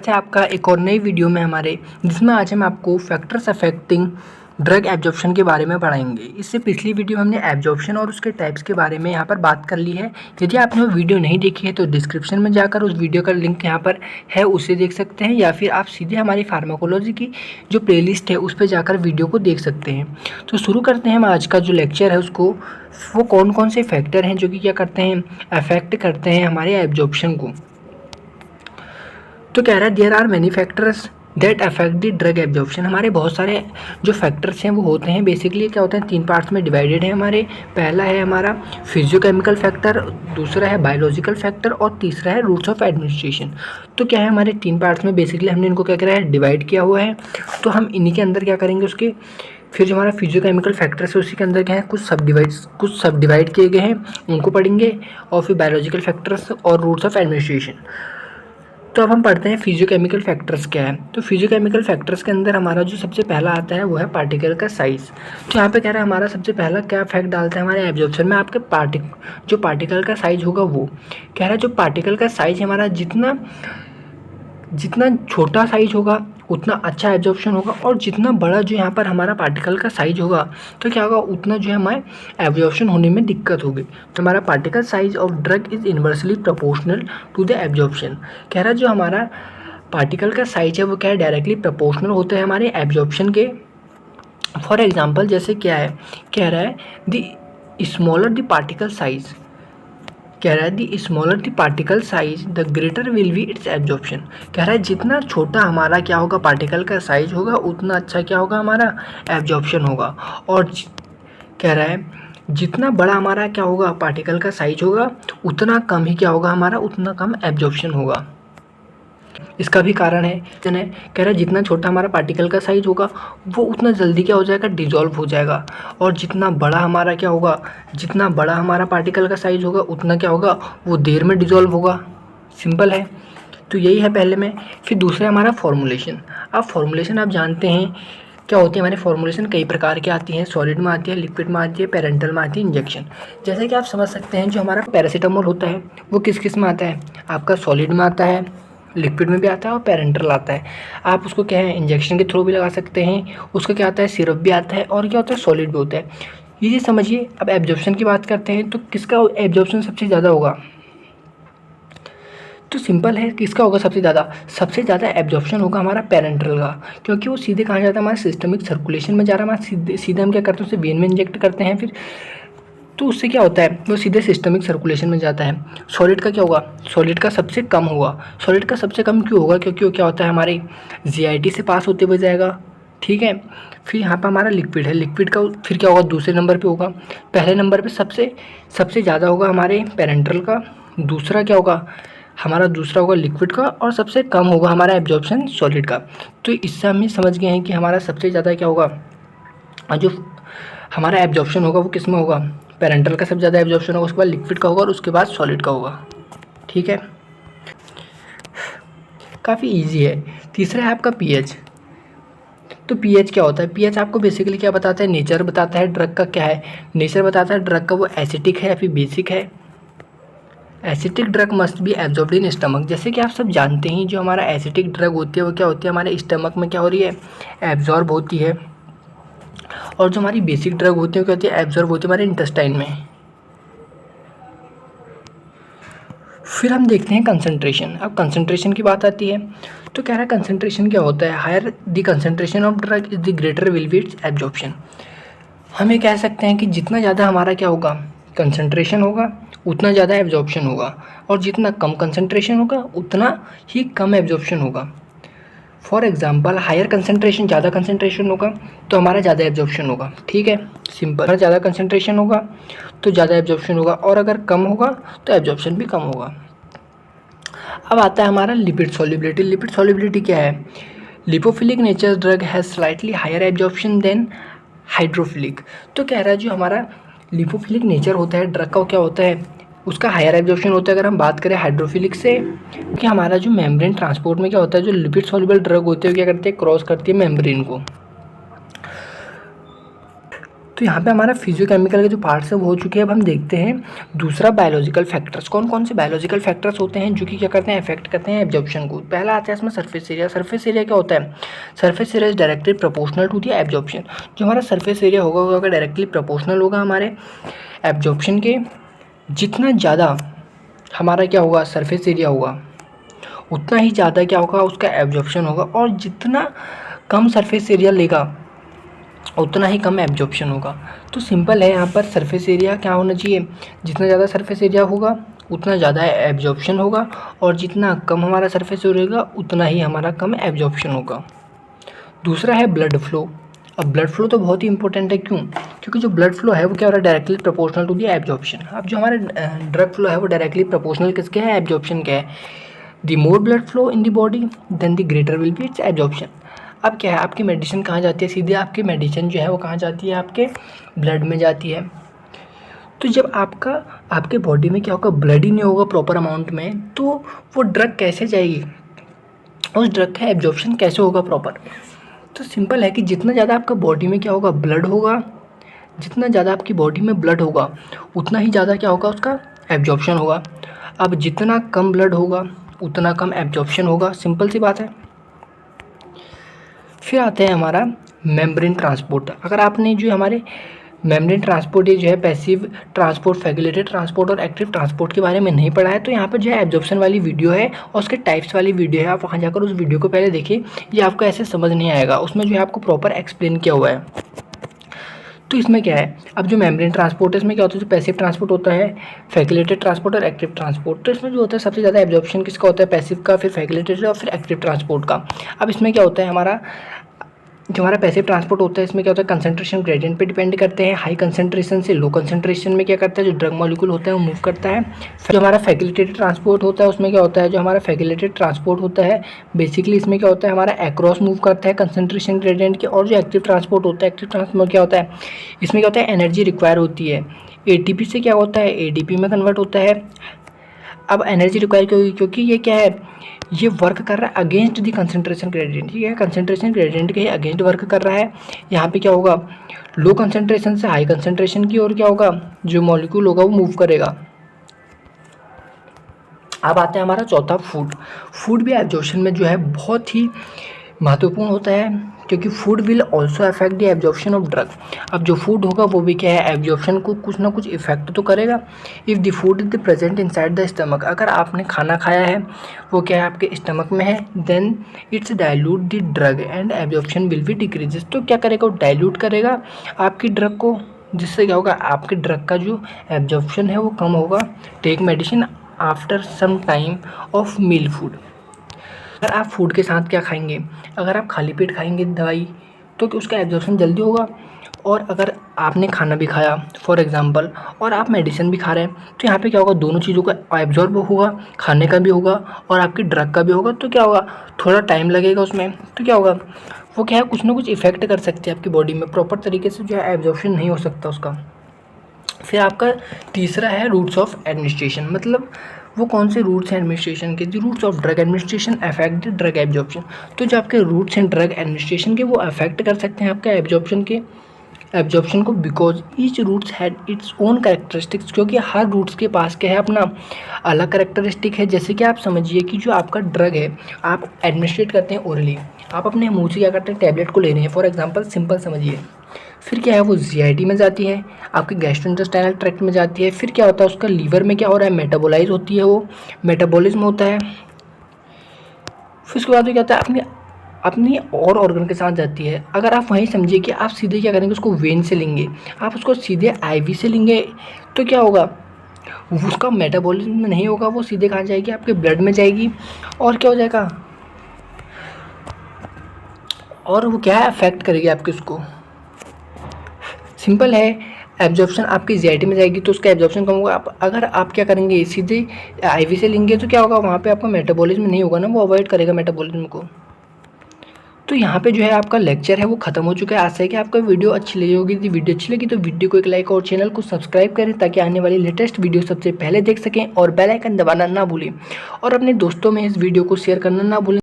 अच्छा, आपका एक और नई वीडियो में हमारे जिसमें आज हम आपको फैक्टर्स अफेक्टिंग ड्रग एब्जॉर्प्शन के बारे में पढ़ाएंगे। इससे पिछली वीडियो में हमने एब्जॉर्प्शन और उसके टाइप्स के बारे में यहाँ पर बात कर ली है। यदि आपने वो वीडियो नहीं देखी है तो डिस्क्रिप्शन में जाकर उस वीडियो का लिंक यहाँ पर है, उसे देख सकते हैं, या फिर आप सीधे हमारी फार्माकोलॉजी की जो प्लेलिस्ट है उस पर जाकर वीडियो को देख सकते हैं। तो शुरू करते हैं हम आज का जो लेक्चर है उसको। वो कौन कौन से फैक्टर हैं जो कि क्या करते हैं, अफेक्ट करते हैं हमारे एब्जॉर्प्शन को। तो कह रहा है there are many factors that affect the drug absorption. हमारे बहुत सारे जो फैक्टर्स हैं वो होते हैं। बेसिकली क्या होता है, 3 पार्ट्स में डिवाइडेड है हमारे। पहला है हमारा फिजियोकेमिकल फैक्टर, दूसरा है बायोलॉजिकल फैक्टर और तीसरा है रूट्स ऑफ एडमिनिस्ट्रेशन। तो क्या है, हमारे 3 पार्ट्स में बेसिकली हमने इनको क्या करा है, डिवाइड किया हुआ है। तो हम इन्हीं के अंदर क्या करेंगे, उसके फिर जो हमारा फिजियोकेमिकल फैक्टर्स है उसी के अंदर क्या है, कुछ सब डिवाइड किए गए हैं, उनको पढ़ेंगे। और फिर बायोलॉजिकल फैक्टर्स और रूट्स ऑफ एडमिनिस्ट्रेशन। तो अब हम पढ़ते हैं फिजियोकेमिकल फैक्टर्स क्या है। तो फिजियोकेमिकल फैक्टर्स के अंदर हमारा जो सबसे पहला आता है वो है पार्टिकल का साइज़। तो यहाँ पे कह रहा है हमारा सबसे पहला क्या इफेक्ट डालता है हमारे एब्जॉर्प्शन में, आपके जो पार्टिकल का साइज होगा वो। कह रहा है जो पार्टिकल का साइज हमारा जितना छोटा साइज होगा उतना अच्छा एब्जॉर्प्शन होगा, और जितना बड़ा जो यहाँ पर हमारा पार्टिकल का साइज होगा तो क्या होगा, उतना जो है हमारे एब्जॉर्प्शन होने में दिक्कत होगी। तो हमारा particle size of drug is inversely proportional to the absorption. कह रहा है जो हमारा पार्टिकल का साइज है वो क्या है, डायरेक्टली प्रोपोर्शनल होता है हमारे एब्जॉर्प्शन के। फॉर एग्जाम्पल जैसे क्या है, कह रहा है the smaller the particle size, कह रहा है the smaller the particle size the greater will be its absorption. कह रहा है जितना छोटा हमारा क्या होगा पार्टिकल का साइज होगा उतना अच्छा क्या होगा हमारा एब्जॉर्प्शन होगा। और कह रहा है जितना बड़ा हमारा क्या होगा पार्टिकल का साइज होगा उतना कम ही क्या होगा हमारा, उतना कम एब्जॉर्प्शन होगा। इसका भी कारण है, कह रहा है जितना छोटा हमारा पार्टिकल का साइज होगा वो उतना जल्दी क्या हो जाएगा, डिजॉल्व हो जाएगा। और जितना बड़ा हमारा क्या होगा, जितना बड़ा हमारा पार्टिकल का साइज होगा उतना क्या होगा, वो देर में डिजॉल्व होगा। सिंपल है। तो यही है पहले में। फिर दूसरा हमारा फॉर्मुलेशन। अब फॉर्मुलेशन आप जानते हैं क्या होती है, हमारी फॉर्मुलेशन कई प्रकार की आती हैं, सॉलिड में आती है, लिक्विड में आती है, पेरेंटल में आती है, इंजेक्शन। जैसे कि आप समझ सकते हैं जो हमारा पैरासीटामोल होता है वो किस किस में आता है, आपका सॉलिड में आता है, लिक्विड में भी आता है और पेरेंटल आता है। आप उसको क्या है इंजेक्शन के थ्रू भी लगा सकते हैं, उसका क्या आता है सिरप भी आता है, और क्या होता है सॉलिड भी होता है। ये चीज़ समझिए। अब एब्जॉर्प्शन की बात करते हैं तो किसका एब्जॉर्प्शन सबसे ज़्यादा होगा, तो सिंपल है, किसका होगा सबसे ज़्यादा एब्जॉर्प्शन होगा हमारा पेरेंटल का। क्योंकि वो सीधे कहाँ जाता है, हमारे सिस्टमिक सर्कुलेशन में जा रहा है, हमारे सीधे हम क्या करते हैं उसे वेन में इंजेक्ट करते हैं फिर, तो उससे क्या होता है वो सीधे सिस्टमिक सर्कुलेशन में जाता है। सॉलिड का क्या होगा, सॉलिड का सबसे कम होगा। सॉलिड का सबसे कम क्यों होगा, क्योंकि वो क्या होता है हमारे जीआईटी से पास होते हुए जाएगा, ठीक है। फिर यहाँ पर हमारा लिक्विड है, लिक्विड का फिर क्या होगा, दूसरे नंबर पे होगा। पहले नंबर पे सबसे ज़्यादा होगा हमारे पेरेंटल का, दूसरा क्या होगा हमारा, दूसरा होगा लिक्विड का, और सबसे कम होगा हमारा एब्जॉर्प्शन सॉलिड का। तो इससे हम ये समझ गए हैं कि हमारा सबसे ज़्यादा क्या होगा, जो हमारा एब्जॉर्प्शन होगा वो किस में होगा, पेरेंटल का सबसे ज़्यादा एब्जॉर्प्शन होगा, उसके बाद लिक्विड का होगा और उसके बाद सॉलिड का होगा, ठीक है। काफ़ी इजी है। तीसरा है आपका पीएच। तो पीएच क्या होता है, पीएच आपको बेसिकली क्या बताता है, नेचर बताता है ड्रग का, क्या है नेचर बताता है ड्रग का, वो एसिटिक है या फिर बेसिक है। Acetic drug must be absorbed in stomach. जैसे कि आप सब जानते हैं जो हमारा एसिटिक ड्रग होती है वो क्या होती है, हमारे स्टमक में क्या हो रही है, एब्जॉर्ब होती है। और जो हमारी बेसिक ड्रग होती है क्या होती है, एब्जॉर्ब होती है हमारे इंटेस्टाइन में। फिर हम देखते हैं कंसंट्रेशन। अब कंसंट्रेशन की बात आती है तो कह रहा है कंसंट्रेशन क्या होता है, higher the concentration of drug is the greater will be its absorption. हम ये कह सकते हैं कि जितना ज़्यादा हमारा क्या होगा कंसंट्रेशन होगा उतना ज़्यादा एब्जॉर्प्शन होगा, और जितना कम कंसंट्रेशन होगा उतना ही कम एब्जॉर्प्शन होगा। फॉर एग्जाम्पल हायर कंसंट्रेशन, ज़्यादा कंसंट्रेशन होगा तो हमारा ज़्यादा एब्जॉर्प्शन होगा, ठीक है सिंपल। ज़्यादा कंसंट्रेशन होगा तो ज़्यादा एब्जॉर्प्शन होगा, और अगर कम होगा तो एब्जॉर्प्शन भी कम होगा। अब आता है हमारा लिपिड सॉल्युबिलिटी। लिपिड सॉल्युबिलिटी क्या है, lipophilic nature drug has slightly higher absorption than hydrophilic. तो कह रहा है जो हमारा लिपोफिलिक नेचर होता है ड्रग का, क्या होता है उसका हायर एब्जॉर्प्शन होता है अगर हम बात करें हाइड्रोफिलिक से। क्योंकि हमारा जो मेम्ब्रेन ट्रांसपोर्ट में क्या होता है, जो लिपिड सॉल्युबल ड्रग होते हैं क्या करते हैं, क्रॉस करती है मेम्ब्रेन को। तो यहाँ पे हमारा फिजियोकेमिकल के जो पार्ट्स है वो हो चुके हैं। अब हम देखते हैं दूसरा बायोलॉजिकल फैक्टर्स। कौन कौन से बायोलॉजिकल फैक्टर्स होते हैं जो कि क्या करते हैं, इफेक्ट करते हैं एब्जॉर्प्शन को। पहला आता है इसमें सरफेस एरिया। सरफेस एरिया क्या होता है, surface area is directly proportional to the absorption. जो हमारा सरफेस एरिया होगा वो अगर डायरेक्टली प्रोपोर्शनल होगा हमारे एब्जॉर्प्शन के, जितना ज़्यादा हमारा क्या होगा सरफेस एरिया होगा उतना ही ज़्यादा क्या होगा उसका एब्जॉर्प्शन होगा, और जितना कम सरफेस एरिया लेगा उतना ही कम एब्जॉर्प्शन होगा। तो सिंपल है, यहाँ पर सरफेस एरिया क्या होना चाहिए, जितना ज़्यादा सरफेस एरिया होगा उतना ज़्यादा एब्जॉर्प्शन होगा, और जितना कम हमारा सरफेस एरिया होगा उतना ही हमारा कम एब्जॉर्प्शन होगा। दूसरा है ब्लड फ्लो। अब ब्लड फ्लो तो बहुत ही इंपॉर्टेंट है, क्यों, क्योंकि जो ब्लड फ्लो है वो क्या हो रहा है, directly proportional to the absorption. अब जो हमारे ड्रग फ्लो है वो डायरेक्टली प्रोपोर्शनल किसके है, एब्जॉर्प्शन के है। The more blood flow in the body then the greater will be its absorption. अब क्या है, आपकी मेडिसिन कहाँ जाती है, सीधे आपकी मेडिसिन जो है वो कहाँ जाती है, आपके ब्लड में जाती है। तो जब आपके बॉडी में क्या होगा, ब्लड ही नहीं होगा प्रॉपर अमाउंट में, तो वो ड्रग कैसे जाएगी, उस ड्रग का एब्जॉर्प्शन कैसे होगा प्रॉपर। तो सिंपल है कि जितना ज़्यादा आपका बॉडी में क्या होगा, ब्लड होगा, जितना ज़्यादा आपकी बॉडी में ब्लड होगा उतना ही ज़्यादा क्या होगा उसका एब्जॉर्प्शन होगा। अब जितना कम ब्लड होगा उतना कम एब्जॉर्प्शन होगा, सिंपल सी बात है। फिर आता है हमारा मेम्ब्रेन ट्रांसपोर्ट। अगर आपने जो हमारे मेम्ब्रेन ट्रांसपोर्ट, ये जो है पैसिव ट्रांसपोर्ट, फैसिलिटेटेड ट्रांसपोर्ट और एक्टिव ट्रांसपोर्ट के बारे में नहीं पढ़ा है, तो यहाँ पर जो है एब्जॉर्प्शन वाली वीडियो है और उसके टाइप्स वाली वीडियो है, आप वहाँ जाकर उस वीडियो को पहले देखिए। ये आपको ऐसे समझ नहीं आएगा, उसमें जो है आपको प्रॉपर एक्सप्लेन किया हुआ है। तो इसमें क्या है, अब जो मेम्ब्रेन ट्रांसपोर्ट है इसमें क्या होता है, जो पैसिव ट्रांसपोर्ट होता है, फैसिलिटेटेड ट्रांसपोर्ट और एक्टिव ट्रांसपोर्ट। तो इसमें जो होता है सबसे ज़्यादा एब्जॉर्प्शन किसका होता है, पैसिव का, फिर फैसिलिटेटेड और फिर एक्टिव ट्रांसपोर्ट का। अब इसमें क्या होता है, जो हमारा पैसिव ट्रांसपोर्ट होता है इसमें क्या होता है, कंसंट्रेशन ग्रेडियंट पे डिपेंड करते हैं। हाई कंसंट्रेशन से लो कंसंट्रेशन में क्या करता है, जो ड्रग मॉलिक्यूल होता है वो मूव करता है। फिर जो हमारा फैसिलिटेटेड ट्रांसपोर्ट होता है उसमें क्या होता है, जो हमारा फैसिलिटेटेड ट्रांसपोर्ट होता है बेसिकली इसमें क्या होता है, हमारा एक्रॉस मूव करता है कंसंट्रेशन ग्रेडियंट के। और जो एक्टिव ट्रांसपोर्ट होता है, एक्टिव ट्रांसपोर्ट क्या होता है, इसमें क्या होता है, एनर्जी रिक्वायर होती है। एटीपी से क्या होता है, एडीपी में कन्वर्ट होता है। अब एनर्जी रिक्वायर क्यों होगी, क्योंकि ये क्या है, ये वर्क कर रहा है अगेंस्ट दी कंसंट्रेशन ग्रेडियंट। ठीक है, कंसंट्रेशन ग्रेडियंट के अगेंस्ट वर्क कर रहा है। यहाँ पे क्या होगा, लो कंसंट्रेशन से हाई कंसंट्रेशन की ओर क्या होगा, जो मॉलिक्यूल होगा वो मूव करेगा। अब आता है हमारा चौथा फूड। फूड भी एब्जॉर्प्शन में जो है बहुत ही महत्वपूर्ण होता है, क्योंकि food will also affect the absorption of drug. अब जो फूड होगा वो भी क्या है, एब्जॉर्प्शन को कुछ ना कुछ इफेक्ट तो करेगा। If the food is the present inside the stomach, अगर आपने खाना खाया है वो क्या है आपके स्टमक में है, then its dilute the drug and absorption will be decreases. तो क्या करेगा, वो डाइल्यूट करेगा आपकी ड्रग को, जिससे क्या होगा, आपके ड्रग का जो एब्जॉर्प्शन है वो कम होगा। Take medicine after some time of meal food. अगर आप फूड के साथ क्या खाएंगे, अगर आप खाली पेट खाएंगे दवाई तो उसका एब्जॉर्प्शन जल्दी होगा। और अगर आपने खाना भी खाया फॉर एग्जांपल और आप मेडिसिन भी खा रहे हैं, तो यहाँ पे क्या होगा, दोनों चीज़ों का एब्जॉर्ब होगा, खाने का भी होगा और आपकी ड्रग का भी होगा। तो क्या होगा, थोड़ा टाइम लगेगा उसमें, तो क्या होगा, वो क्या है कुछ ना कुछ इफेक्ट कर सकती है आपकी बॉडी में, प्रॉपर तरीके से जो है एब्जॉर्प्शन नहीं हो सकता उसका। फिर आपका तीसरा है रूट्स ऑफ एडमिनिस्ट्रेशन। मतलब वो कौन से रूट्स हैं एडमिनिस्ट्रेशन के, जो routes of drug administration affect the drug absorption. तो जो आपके रूट्स हैं ड्रग एडमिनिस्ट्रेशन के वो अफेक्ट कर सकते हैं आपका एब्जॉर्प्शन को, because each routes had its own characteristics. क्योंकि हर रूट्स के पास क्या है, अपना अलग कैरेक्टरिस्टिक है। जैसे कि आप समझिए कि जो आपका ड्रग है आप एडमिनिस्ट्रेट करते हैं ओरली, आप अपने मुँह से क्या करते हैं, टैबलेट को ले रहे हैं फॉर एग्जाम्पल, सिंपल समझिए। फिर क्या है, वो जीआईटी में जाती है, आपके गैस्ट्रोइंटेस्टाइनल ट्रैक्ट में जाती है। फिर क्या होता है, उसका लीवर में क्या हो रहा है, मेटाबोलाइज होती है, वो मेटाबॉलिज्म होता है। फिर उसके बाद क्या होता है, अपनी और ऑर्गन के साथ जाती है। अगर आप वहीं समझिए कि आप सीधे क्या करेंगे, उसको वेन से लेंगे, आप उसको सीधे आईवी से लेंगे, तो क्या होगा, उसका मेटाबॉलिज्म में नहीं होगा, वो सीधे कहाँ जाएगी, आपके ब्लड में जाएगी। और क्या हो जाएगा, और वो क्या है, अफेक्ट करेगी आपके उसको। सिंपल है, एब्जॉर्प्शन आपकी जीआईटी में जाएगी तो उसका एब्जॉर्प्शन कम होगा। अगर आप क्या करेंगे, सीधे आईवी से लेंगे, तो क्या होगा, वहाँ पे आपका मेटाबॉलिज्म नहीं होगा ना, वो अवॉइड करेगा मेटाबॉलिज्म को। तो यहाँ पे जो है आपका लेक्चर है वो खत्म हो चुका है। आशा है कि आपको वीडियो अच्छी लगी होगी। यदि वीडियो अच्छी लगी तो वीडियो को एक लाइक और चैनल को सब्सक्राइब करें, ताकि आने वाली लेटेस्ट वीडियो सबसे पहले देख सकें। और बेल आइकन दबाना ना भूलें और अपने दोस्तों में इस वीडियो को शेयर करना ना भूलें।